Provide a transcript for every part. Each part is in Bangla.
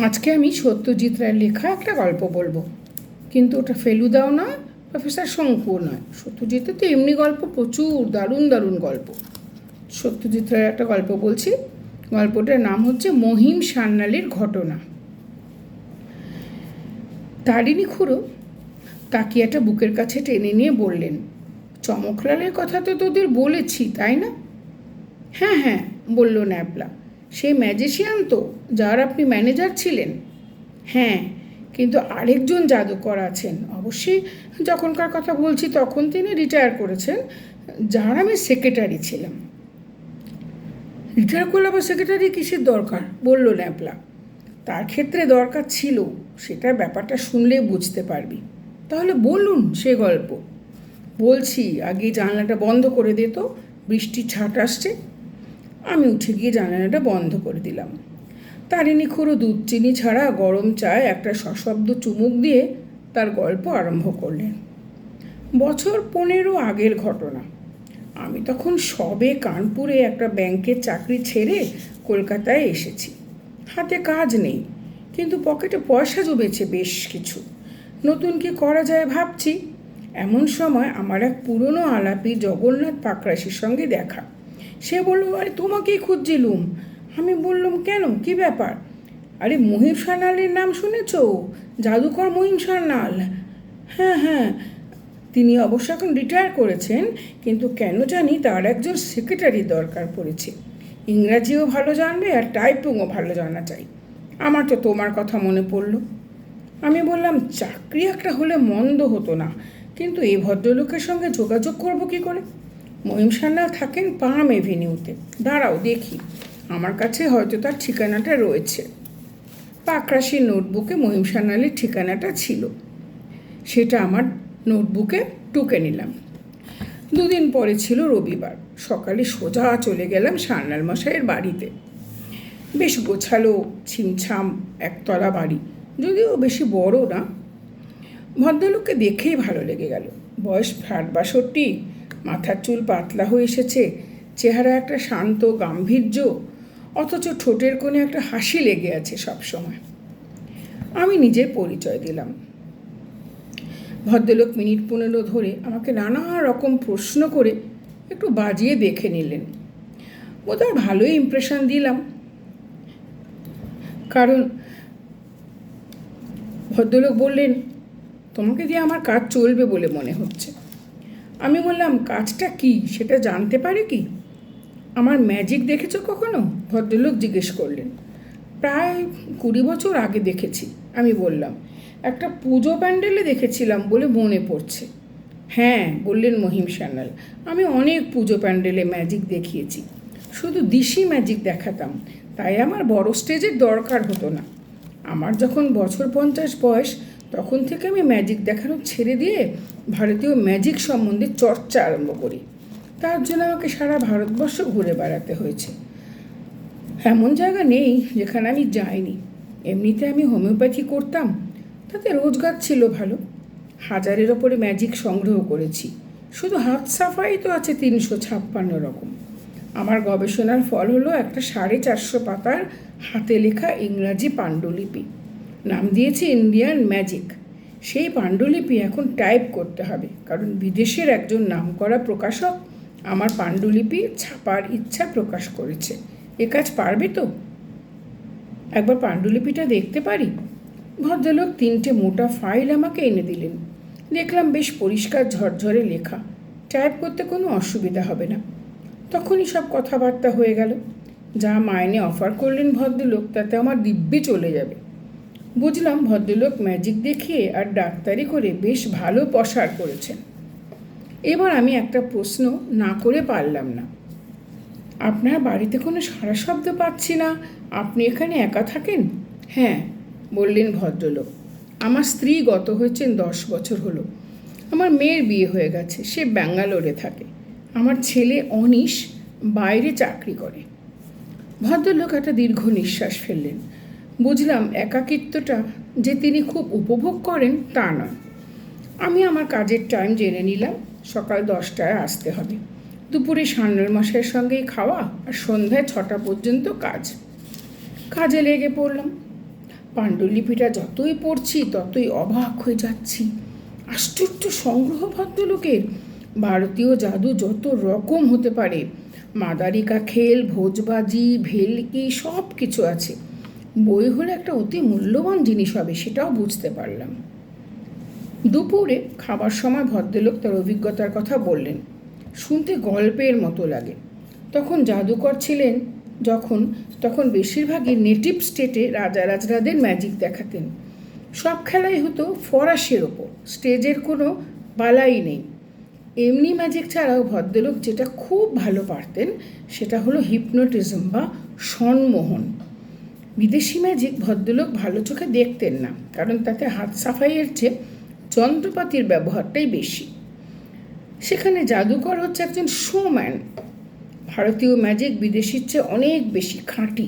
আজকে আমি সত্যজিৎ রায়ের লেখা একটা গল্প বলবো, কিন্তু ওটা ফেলুদাও নয়, প্রফেসর শঙ্কুও নয়। সত্যজিতের তো এমনি গল্প প্রচুর, দারুণ দারুণ গল্প। সত্যজিৎ রায়ের একটা গল্প বলছি। গল্পটার নাম হচ্ছে মহিম সান্যালের ঘটনা। তারিণী খুড়ো তাকিয়াটা বুকের কাছে টেনে নিয়ে বললেন, চমকলালের কথা তো তোদের বলেছি, তাই না? হ্যাঁ হ্যাঁ, বলল ন্যাপলা। সেই ম্যাজিশিয়ান তো, যার আপনি ম্যানেজার ছিলেন? হ্যাঁ, কিন্তু আরেকজন জাদুকর আছেন। অবশ্যই যখনকার কথা বলছি তখন তিনি রিটায়ার করেছেন, যার আমি সেক্রেটারি ছিলাম। রিটায়ার করলে আবার সেক্রেটারি কিসের দরকার? বলল ন্যাপলা। তার ক্ষেত্রে দরকার ছিল, সেটার ব্যাপারটা শুনলে বুঝতে পারবি। তাহলে বলুন সে গল্প। বলছি, আগে জানলাটা বন্ধ করে দে তো, বৃষ্টির ছাট আসছে। আমি উঠে গিয়ে জানালাটা বন্ধ করে দিলাম। তারিণী খুড়ো দুধ চিনি ছাড়া গরম চায় একটা সশব্দ চুমুক দিয়ে তার গল্প আরম্ভ করলেন। বছর 15 আগের ঘটনা। আমি তখন সবে কানপুরে একটা ব্যাংকের চাকরি ছেড়ে কলকাতায় এসেছি। হাতে কাজ নেই, কিন্তু পকেটে পয়সা জমেছে বেশ কিছু। নতুন কি করা যায় ভাবছি। এমন সময় আমার এক পুরনো আলাপি জগন্নাথ পাকরাশির সঙ্গে দেখা। সে বলল, আরে তোমাকেই খুঁজছিলুম। আমি বললাম, কেন, কি ব্যাপার? আরে মহিম সান্যালের নাম শুনেছ? জাদুকর মহিম সান্যাল। হ্যাঁ হ্যাঁ, তিনি অবশ্য এখন রিটায়ার করেছেন, কিন্তু কেন জানি তার একজন সেক্রেটারি দরকার পড়েছে। ইংরাজিও ভালো জানবে আর টাইপিংও ভালো জানা চাই। আমার তো তোমার কথা মনে পড়ল। আমি বললাম, চাকরি একটা হলে মন্দ হতো না, কিন্তু এই ভদ্রলোকের সঙ্গে যোগাযোগ করব কি করে? মহিম সান্যাল থাকেন পাম এভিনিউতে। দাঁড়াও দেখি, আমার কাছে হয়তো তার ঠিকানাটা রয়েছে। পাকরাশির নোটবুকে মহিম সান্যালের ঠিকানাটা ছিল। সেটা আমার নোটবুকে টুকে নিলাম। 2 দিন পরে ছিল রবিবার। সকালে সোজা চলে গেলাম সান্যাল মশাইয়ের বাড়িতে। বেশ গোছালো ছিমছাম একতলা বাড়ি, যদিও বেশি বড় না। ভদ্রলোককে দেখেই ভালো লেগে গেল। বয়স 60-62, মাথার চুল পাতলা হয়ে এসেছে, চেহারা একটা শান্ত গাম্ভীর্য, অথচ ঠোঁটের কোণে একটা হাসি লেগে আছে সবসময়। আমি নিজের পরিচয় দিলাম। ভদ্রলোক মিনিট 15 ধরে আমাকে নানা রকম প্রশ্ন করে একটু বাজিয়ে দেখে নিলেন। বোধহয় ভালোই ইমপ্রেশন দিলাম, কারণ ভদ্রলোক বললেন, তোমাকে দিয়ে আমার কাজ চলবে বলে মনে হচ্ছে। আমি বললাম, কাজটা কি সেটা জানতে পারি কি? আমার ম্যাজিক দেখেছো কখনো? ভদ্রলোক জিজ্ঞেস করলেন। প্রায় 20 বছর আগে দেখেছি, আমি বললাম। একটা পুজো প্যান্ডেলে দেখেছিলাম বলে মনে পড়ছে। হ্যাঁ, বললেন মহিম সান্যাল, আমি অনেক পুজো প্যান্ডেলে ম্যাজিক দেখিয়েছি। শুধু দিশি ম্যাজিক দেখাতাম, তাই আমার বড় স্টেজের দরকার হতো না। আমার যখন বছর 50 বয়স, তখন থেকে আমি ম্যাজিক দেখানো ছেড়ে দিয়ে ভারতীয় ম্যাজিক সম্বন্ধে চর্চা আরম্ভ করি। তার জন্য আমাকে সারা ভারতবর্ষ ঘুরে বেড়াতে হয়েছে। এমন জায়গা নেই যেখানে আমি যাইনি। এমনিতে আমি হোমিওপ্যাথি করতাম, তাতে রোজগার ছিল ভালো। 1000-এর ওপরে ম্যাজিক সংগ্রহ করেছি। শুধু হাত সাফাই তো আছে 356 রকম। আমার গবেষণার ফল হলো একটা 450 পাতার হাতে লেখা ইংরাজি পাণ্ডুলিপি। নাম দিয়েছি ইন্ডিয়ান ম্যাজিক। সেই পাণ্ডুলিপি এখন টাইপ করতে হবে, কারণ বিদেশের একজন নামকরা প্রকাশক আমার পাণ্ডুলিপি ছাপার ইচ্ছা প্রকাশ করেছে। এ কাজ পারবে তো? একবার পাণ্ডুলিপিটা দেখতে পারি? ভদ্রলোক 3টে মোটা ফাইল আমাকে এনে দিলেন। দেখলাম বেশ পরিষ্কার ঝরঝরে লেখা, টাইপ করতে কোনো অসুবিধা হবে না। তখনই সব কথাবার্তা হয়ে গেল। যা মাইনে অফার করলেন ভদ্রলোক, তাতে আমার দিব্যি চলে যাবে। বুঝলাম ভদ্রলোক ম্যাজিক দেখিয়ে আর ডাক্তারি করে বেশ ভালো পসার করেছেন। এবার আমি একটা প্রশ্ন না করে পারলাম না। আপনার বাড়িতে কোনো সারা শব্দ পাচ্ছি না, আপনি এখানে একা থাকেন? হ্যাঁ, বললেন ভদ্রলোক। আমার স্ত্রী গত হয়েছেন 10 বছর হলো। আমার মেয়ের বিয়ে হয়ে গেছে, সে ব্যাঙ্গালোরে থাকে। আমার ছেলে অনিশ বাইরে চাকরি করে। ভদ্রলোক একটা দীর্ঘ নিঃশ্বাস ফেললেন। বুঝলাম একাকিত্বটা যে তিনি খুব উপভোগ করেন তা নয়। আমি আমার কাজের টাইম জেনে নিলাম। সকাল 10টায় আসতে হবে। দুপুরে সান্যাল মশাইয়ের সঙ্গেই খাওয়া, আর সন্ধ্যায় 6টা পর্যন্ত কাজ। কাজে লেগে পড়লাম। পাণ্ডুলিপিটা যতই পড়ছি ততই অবাক হয়ে যাচ্ছি। আশ্চর্য সংগ্রহ ভদ্রলোকের। ভারতীয় জাদু যত রকম হতে পারে, মাদারিকা খেল, ভোজবাজি, ভেলকি, সব কিছু আছে। বই হলে একটা অতি মূল্যবান জিনিস হবে, সেটাও বুঝতে পারলাম। দুপুরে খাবার সময় ভদ্রলোক তার অভিজ্ঞতার কথা বললেন। শুনতে গল্পের মতো লাগে। তখন জাদুকর ছিলেন তখন বেশিরভাগই নেটিভ স্টেটে রাজা রাজরাদের ম্যাজিক দেখাতেন। সব খেলাই হতো ফরাসের ওপর, স্টেজের কোনো বালাই নেই। এমনি ম্যাজিক ছাড়াও ভদ্রলোক যেটা খুব ভালো পারতেন সেটা হলো হিপনোটিজম বা সম্মোহন। বিদেশি ম্যাজিক ভদ্রলোক ভালো চোখে দেখতেন না, কারণ তাতে হাত সাফাইয়ের চেয়ে যন্ত্রপাতির ব্যবহারটাই বেশি। সেখানে জাদুকর হচ্ছে একজন শোম্যান। ভারতীয় ম্যাজিক বিদেশির চেয়ে অনেক বেশি খাঁটি।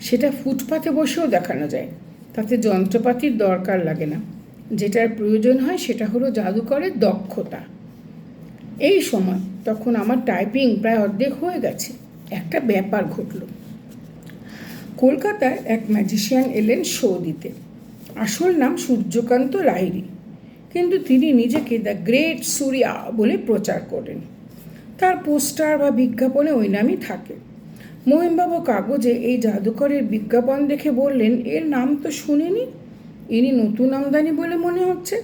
সেটা ফুটপাতে বসেও দেখানো যায়, তাতে যন্ত্রপাতির দরকার লাগে না। যেটার প্রয়োজন হয় সেটা হলো জাদুকরের দক্ষতা। এই সময় তখন আমার টাইপিং প্রায় অর্ধেক হয়ে গেছে। একটা ব্যাপার ঘটল। কলকাতায় এক ম্যাজিশিয়ান এলেন শো দিতে। আসল নাম সূর্যকান্ত লাহিড়ী, কিন্তু তিনি নিজেকে দ্য গ্রেট সূর্যা বলে প্রচার করেন। তার পোস্টার বা বিজ্ঞাপনে ওই নামই থাকে। মহিমবাবু কাগজে এই জাদুকরের বিজ্ঞাপন দেখে বললেন, এর নাম তো শুনিনি, ইনি নতুন আমদানি বলে মনে হচ্ছে।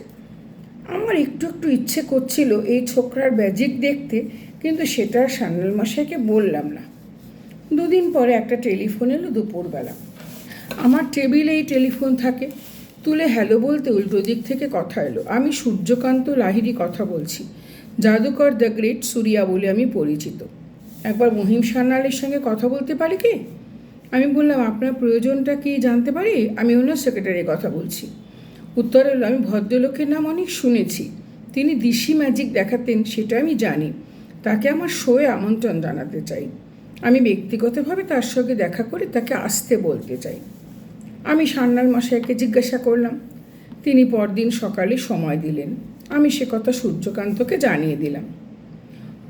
আমার একটু একটু ইচ্ছে করছিল এই ছোকরার ম্যাজিক দেখতে, কিন্তু সেটা সান্যাল মশাইকে বললাম না। দুদিন পরে একটা টেলিফোন এলো দুপুরবেলা। আমার টেবিলেই টেলিফোন থাকে। তুলে হ্যালো বলতে উল্টো দিক থেকে কথা এলো, আমি সূর্যকান্ত লাহিড়ী কথা বলছি। জাদুকর দ্য গ্রেট সূর্যা বলে আমি পরিচিত। একবার মহিম সান্যালের সঙ্গে কথা বলতে পারি কি? আমি বললাম, আপনার প্রয়োজনটা কি জানতে পারি? আমি ওনার সেক্রেটারির কথা বলছি। উত্তর এলো, আমি ভদ্রলোকের নাম অনেক শুনেছি, তিনি দিশি ম্যাজিক দেখাতেন, সেটা আমি জানি। তাকে আমার শোয়ে আমন্ত্রণ জানাতে চাই। আমি ব্যক্তিগতভাবে তার সঙ্গে দেখা করে তাকে আসতে বলতে চাই। আমি সান্যাল মশাইকে জিজ্ঞাসা করলাম। তিনি পরদিন সকালে সময় দিলেন। আমি সে কথা সূর্যকান্তকে জানিয়ে দিলাম।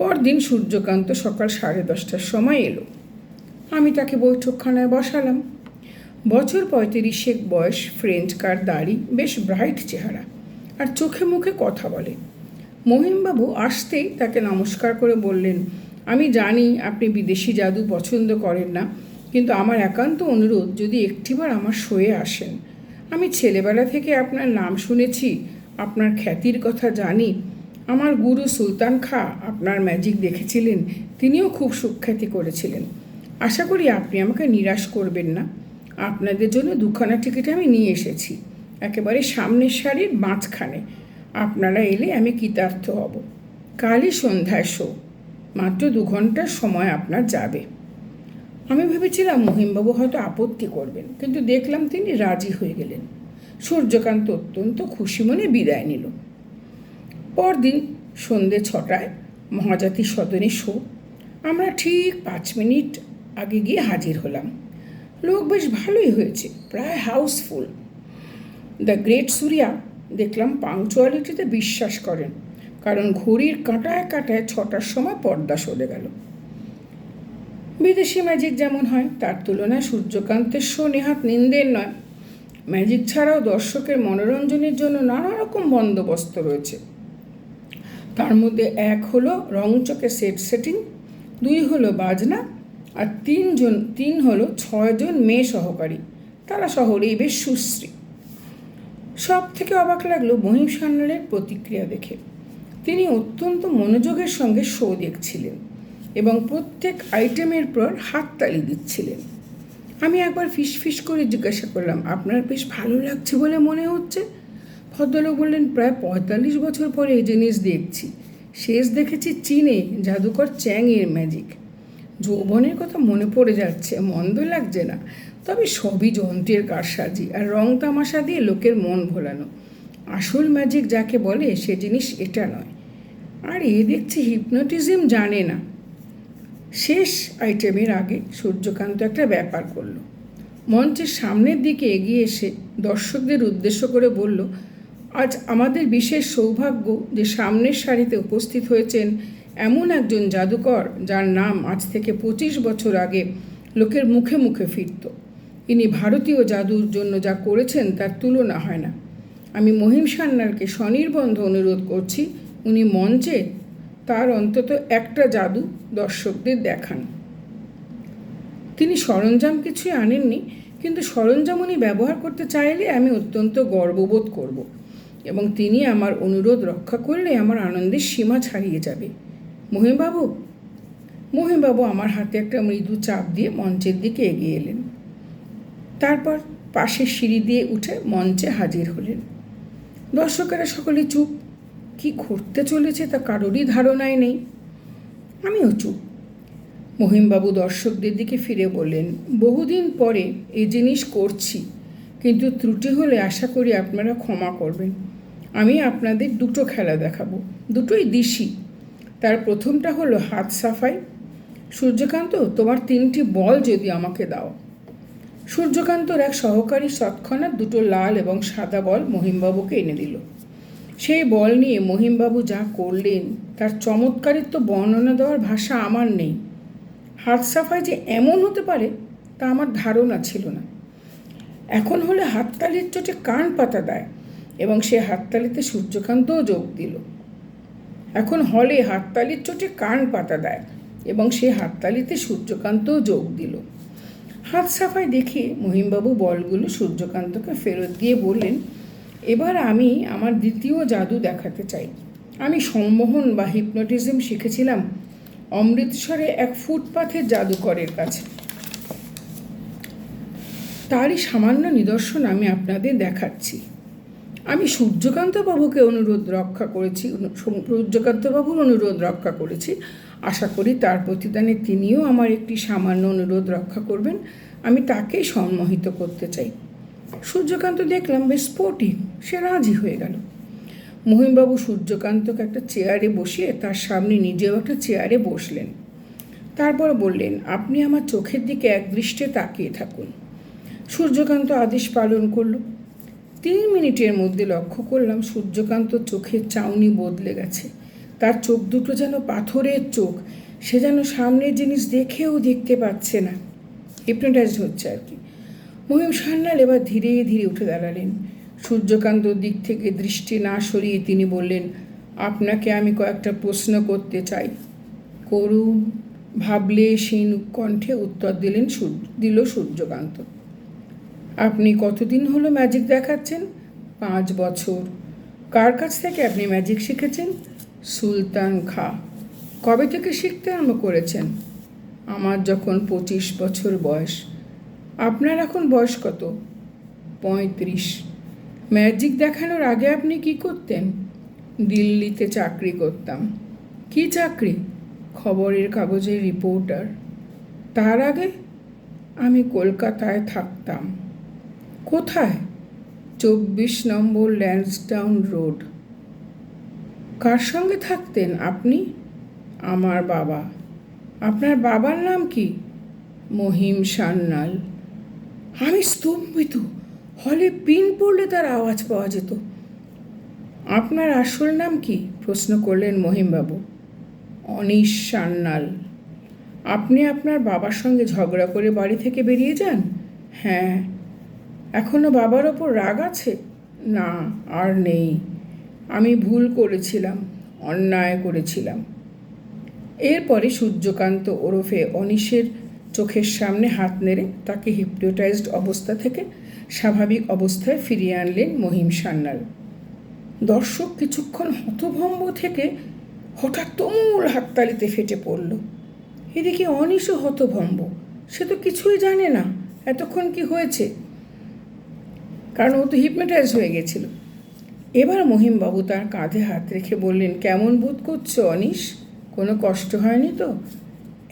পরদিন সূর্যকান্ত সকাল 10:30টার সময় এলো। আমি তাকে বৈঠকখানায় বসালাম। বছর 35 বয়স, ফ্রেঞ্চ কাট দাড়ি, বেশ ব্রাইট চেহারা, আর চোখে মুখে কথা বলে। মহিমবাবু আসতেই তাকে নমস্কার করে বললেন, আমি জানি আপনি বিদেশি জাদু পছন্দ করেন না, কিন্তু আমার একান্ত অনুরোধ যদি একটিবার আমার শোয়ে আসেন। আমি ছেলেবেলা থেকে আপনার নাম শুনেছি, আপনার খ্যাতির কথা জানি। আমার গুরু সুলতান খাঁ আপনার ম্যাজিক দেখেছিলেন, তিনিও খুব সুখ্যাতি করেছিলেন। আশা করি আপনি আমাকে নিরাশ করবেন না। আপনাদের জন্য 2খানা টিকিট আমি নিয়ে এসেছি, একেবারে সামনের সারির মাঝখানে। আপনারা এলে আমি কৃতার্থ হব। কালই সন্ধ্যায় শো, মাত্র 2 ঘন্টার সময় আপনার যাবে। আমি ভেবেছিলাম মহিমবাবু হয়তো আপত্তি করবেন, কিন্তু দেখলাম তিনি রাজি হয়ে গেলেন। সূর্যকান্ত অত্যন্ত খুশি মনে বিদায় নিল। পরদিন সন্ধ্যে 6টায় মহাজাতি সদনে শো। আমরা ঠিক 5 মিনিট আগে গিয়ে হাজির হলাম। লোক বেশ ভালোই হয়েছে, প্রায় হাউসফুল। দ্য গ্রেট সূর্যা দেখলাম পাংচুয়ালিটিতে বিশ্বাস করেন, কারণ ঘড়ির কাঁটায় কাঁটায় 6টার সময় পর্দা সরে গেল। বিদেশি ম্যাজিক যেমন হয় তার তুলনায় সূর্যকান্তের শো নেহাত নিন্দের নয়। ম্যাজিক ছাড়াও দর্শকের মনোরঞ্জনের জন্য নানা রকম বন্দোবস্ত রয়েছে। তার মধ্যে 1 হলো রংচকে সেটিং, 2 হলো বাজনা, আর 3 হলো 6 জন মেয়ে সহকারী, তারা শহরেই বেশ সুশ্রী। সব থেকে অবাক লাগলো মহিম সান্যালের প্রতিক্রিয়া দেখে। তিনি অত্যন্ত মনোযোগের সঙ্গে শো দেখছিলেন এবং প্রত্যেক আইটেমের পর হাততালি দিচ্ছিলেন। আমি একবার ফিস করে জিজ্ঞাসা করলাম, আপনার বেশ ভালো লাগছে বলে মনে হচ্ছে? ভদ্রলোক বললেন, প্রায় 45 বছর পরে এই জিনিস দেখছি। শেষ দেখেছি চীনে জাদুকর চ্যাংয়ের ম্যাজিক। যৌবনের কথা মনে পড়ে যাচ্ছে, মন্দ লাগছে না। তবে সবই যন্ত্রের কারসাজি আর রং তামাশা দিয়ে লোকের মন ভোলানো। আসল ম্যাজিক যাকে বলে সে জিনিস এটা নয়। আর এ দেখছি হিপনোটিজম জানে না। শেষ আইটেমের আগে সূর্যকান্ত একটা ব্যাপার করল। মঞ্চের সামনের দিকে এগিয়ে এসে দর্শকদের উদ্দেশ্য করে বলল, আজ আমাদের বিশেষ সৌভাগ্য যে সামনের সারিতে উপস্থিত হয়েছেন এমন একজন জাদুকর যার নাম আজ থেকে 25 বছর আগে লোকের মুখে মুখে ফিরত। ইনি ভারতীয় জাদুর জন্য যা করেছেন তার তুলনা হয় না। আমি মহিম সান্যালকে স্বনির্বন্ধ অনুরোধ করছি, উনি মঞ্চে তার অন্তত একটা জাদু দর্শকদের দেখান। তিনি সরঞ্জাম কিছুই আনেননি, কিন্তু সরঞ্জাম উনি ব্যবহার করতে চাইলে আমি অত্যন্ত গর্ববোধ করব, এবং তিনি আমার অনুরোধ রক্ষা করলে আমার আনন্দের সীমা ছাড়িয়ে যাবে। মহিমবাবু আমার হাতে একটা মৃদু চাপ দিয়ে মঞ্চের দিকে এগিয়ে এলেন। তারপর পাশের সিঁড়ি দিয়ে উঠে মঞ্চে হাজির হলেন। দর্শকেরা সকলে চুপ। কি ঘটতে চলেছে তা কারোরই ধারণায় নেই। আমিও চুপ। মহিমবাবু দর্শকদের দিকে ফিরে বললেন, বহুদিন পরে এই জিনিস করছি, কিন্তু ত্রুটি হলে আশা করি আপনারা ক্ষমা করবেন। আমি আপনাদের দুটো খেলা দেখাবো, দুটোই দিশি। তার প্রথমটা হলো হাত সাফাই। সূর্যকান্ত, তোমার 3টি বল যদি আমাকে দাও। সূর্যকান্তর এক সহকারী তৎক্ষণাৎ দুটো লাল এবং সাদা বল মহিমবাবুকে এনে দিল। সেই বল নিয়ে মহিমবাবু যা করলেন তার চমৎকারিত্ব বর্ণনা দেওয়ার ভাষা আমার নেই। হাত সাফাই যে এমন হতে পারে তা আমার ধারণা ছিল না। এখন হলে হাততালির চোটে কান পাতা দেয়, এবং সে হাততালিতে সূর্যকান্তও যোগ দিল। এখন হলে হাততালির চোটে কান পাতা দেয় এবং সে হাততালিতে সূর্যকান্তও যোগ দিল। হাত সাফাই দেখে মহিমবাবু বলগুলো সূর্যকান্তকে ফেরত দিয়ে বললেন, এবার আমি আমার দ্বিতীয় জাদু দেখাতে চাই। আমি সম্মোহন বা হিপনোটিজম শিখেছিলাম অমৃতসরে এক ফুটপাথের জাদুকরের কাছে। তারই সামান্য নিদর্শন আমি আপনাদের দেখাচ্ছি। আমি সূর্যকান্তবাবুর অনুরোধ রক্ষা করেছি। আশা করি তার প্রতিদানে তিনিও আমার একটি সামান্য অনুরোধ রক্ষা করবেন। আমি তাকেই সম্মোহিত করতে চাই। সূর্যকান্ত দেখলাম বেশ স্পোর্টিং, সে রাজি হয়ে গেল। মহিমবাবু সূর্যকান্তকে একটা চেয়ারে বসিয়ে তার সামনে নিজেও একটা চেয়ারে বসলেন। তারপর বললেন, আপনি আমার চোখের দিকে একদৃষ্টে তাকিয়ে থাকুন। সূর্যকান্ত আদেশ পালন করল। 3 মিনিটের মধ্যে লক্ষ্য করলাম সূর্যকান্ত চোখের চাউনি বদলে গেছে। তার চোখ দুটো যেন পাথরের চোখ, সে যেন সামনের জিনিস দেখেও দেখতে পাচ্ছে না, হিপনোটাইজড হচ্ছে আর কি। মহিম সান্যাল এবার ধীরে ধীরে উঠে দাঁড়ালেন। সূর্যকান্তর দিক থেকে দৃষ্টি না সরিয়ে তিনি বললেন, আপনাকে আমি কয়েকটা প্রশ্ন করতে চাই। করুন। ভাবলে সেই কণ্ঠে উত্তর দিল সূর্যকান্ত। আপনি কতদিন হলো ম্যাজিক দেখাচ্ছেন? 5 বছর। কার কাছ থেকে আপনি ম্যাজিক শিখেছেন? সুলতান খাঁ। কবে থেকে শিখতে আরম্ভ করেছেন? আমার যখন 25 বছর বয়স। আপনার এখন বয়স কত? 35। ম্যাজিক দেখানোর আগে আপনি কি করতেন? দিল্লিতে চাকরি করতাম। কি চাকরি? খবরের কাগজের রিপোর্টার। তার আগে? আমি কলকাতায় থাকতাম। কোথায়? 24 নম্বর ল্যান্সডাউন রোড। কার সঙ্গে থাকতেন আপনি? আমার বাবা। আপনার বাবার নাম কি? মহিম সান্যাল। আমি স্তম্ভিত। হলে পিন পড়লে তার আওয়াজ পাওয়া যেত। আপনার আসল নাম কি? প্রশ্ন করলেন মহিমবাবু। অনিশ সান্যাল। আপনি আপনার বাবার সঙ্গে ঝগড়া করে বাড়ি থেকে বেরিয়ে যান? হ্যাঁ। এখনো বাবার ওপর রাগ আছে? না, আর নেই। আমি ভুল করেছিলাম, অন্যায় করেছিলাম। এরপরে সূর্যকান্ত ওরফে অনিশের চোখের সামনে হাত নেড়ে তাকে হিপনোটাইজড অবস্থা থেকে স্বাভাবিক অবস্থায় ফিরিয়ে আনলেন মহিম সান্যাল। দর্শক কিছুক্ষণ হতভম্ব থেকে হঠাৎ তুমুল হাততালিতে ফেটে পড়ল। এদিকে অনিশও হতভম্ব। সে তো কিছুই জানে না এতক্ষণ কি হয়েছে, কারণ ও তো হিপনোটাইজ হয়ে গেছিল। এবার মহিমবাবু তার কাঁধে হাত রেখে বললেন, কেমন বোধ করছো অনিশ? কোনো কষ্ট হয়নি তো?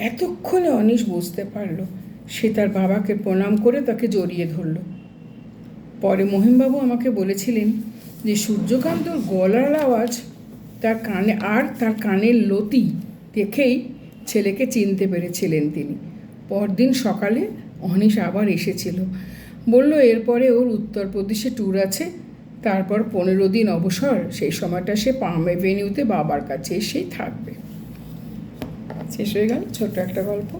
এতক্ষণে অনিশ বুঝতে পারল। সে তার বাবাকে প্রণাম করে তাকে জড়িয়ে ধরল। পরে মহিমবাবু আমাকে বলেছিলেন যে সূর্যকান্তর গলার আওয়াজ তার কানের লতি দেখেই ছেলেকে চিনতে পেরেছিলেন তিনি। পরদিন সকালে অনিশ আবার এসেছিল। বলল এরপরে ওর উত্তরপ্রদেশে ট্যুর আছে, তারপর 15 দিন অবসর। সেই সময়টা সে পাম এভিনিউতে বাবার কাছে এসেই থাকবে। শেষ হয়ে গেল ছোট্ট একটা গল্প।